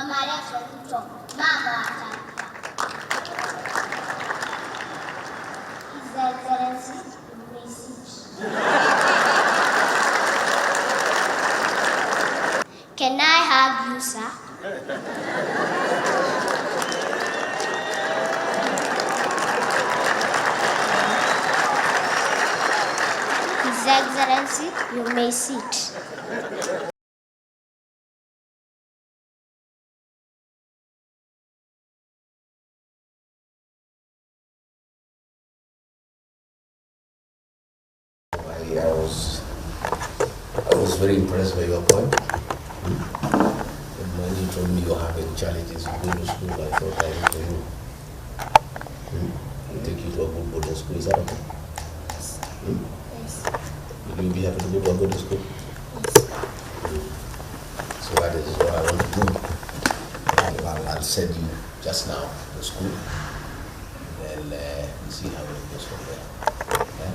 Maria Ruto, mama wa taifa. His Excellency, you may sit. Can I hug you, sir? His Excellency, you may sit. I was very impressed by your point. And when you told me you're having challenges in going to school, I thought I would tell you. I'll take you to a good boarding school. Is that okay? Yes. Will you be happy to go to a good school? Yes. So that is what I want to do. I'll send you just now to school. And we'll see how it goes from there. Yeah?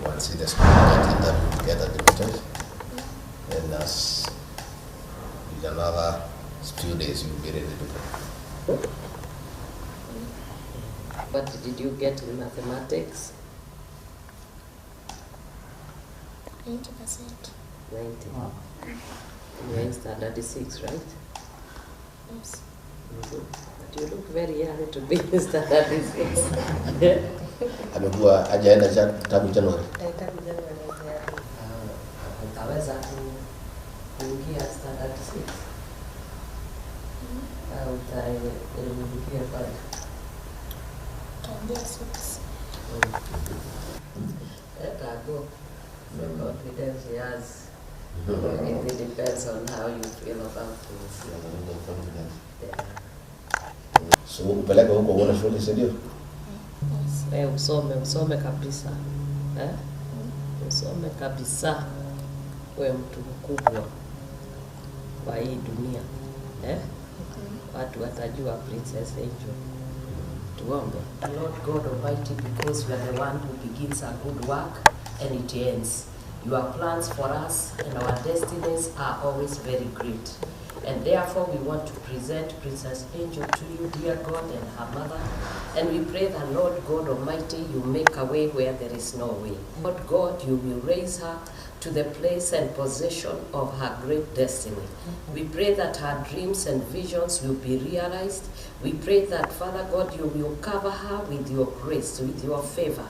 Once see the school get interview together, the teachers. And as in another few days, you'll be ready to go. What did you get in mathematics? 90%. 90. You're in standard 6, right? Yes. But you look very young to be in standard 6. Amekuwa hajaenda tangu Januari. Utaweza kuingia standard 6? Au utaingia pale? Utaingia 6. Let her go. The confidence she has. It depends on how you feel about things. Yeah. So upeleke huko uone shule, si ndio? Usome kabisa. Usome kabisa. Wewe mtu mkubwa kwa hii dunia. Watu watajua Princess Angel. Tuombe. The Lord God Almighty, because you are the one who begins a good work and it ends. Your plans for us and our destinies are always very great. And therefore we want to present Princess Angel to you, dear God, and her mother. And we pray that, Lord God Almighty, you make a way where there is no way. Lord God, you will raise her to the place and possession of her great destiny. We pray that her dreams and visions will be realized. We pray that, Father God, you will cover her with your grace, with your favor.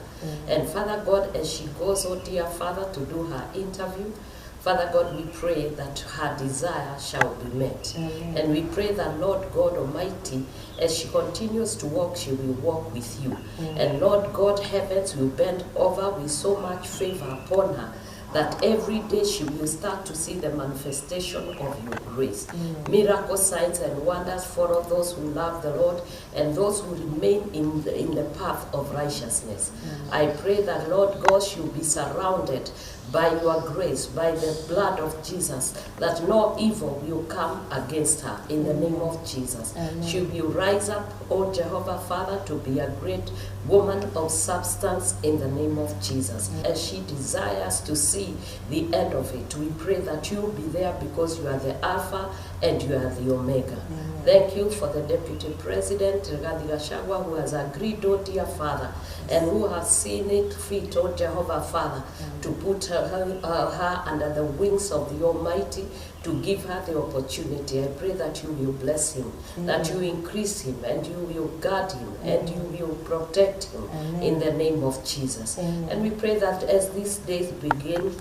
And Father God, as she goes, oh dear Father, to do her interview, Father God, we pray that her desire shall be met. And we pray that, Lord God Almighty, as she continues to walk, she will walk with you. And Lord God, heavens will bend over with so much favor upon her, that every day she will start to see the manifestation of your grace. Miracles, signs, and wonders follow those who love the Lord and those who remain in the path of righteousness. I pray that, Lord God, she will be surrounded by your grace, by the blood of Jesus, that no evil will come against her in the name of Jesus. She will rise up, O Jehovah Father, to be a great woman of substance in the name of Jesus. As she desires to see the end of it, we pray that you will be there because you are the Alpha and you are the Omega. Thank you for the Deputy President, Gachagua, who has agreed, oh dear Father, and who has seen it fit, oh Jehovah Father, to put her under the wings of the Almighty, to give her the opportunity. I pray that you will bless him, that you increase him, and you will guard him, and you will protect him in the name of Jesus. And we pray that as these days begin,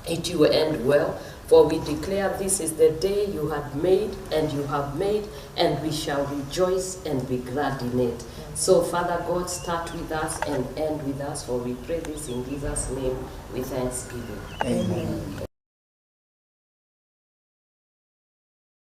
it will end well. For we declare this is the day you had made, and you have made, and we shall rejoice and be glad in it. So, Father God, start with us and end with us, for we pray this in Jesus' name with thanksgiving. Amen.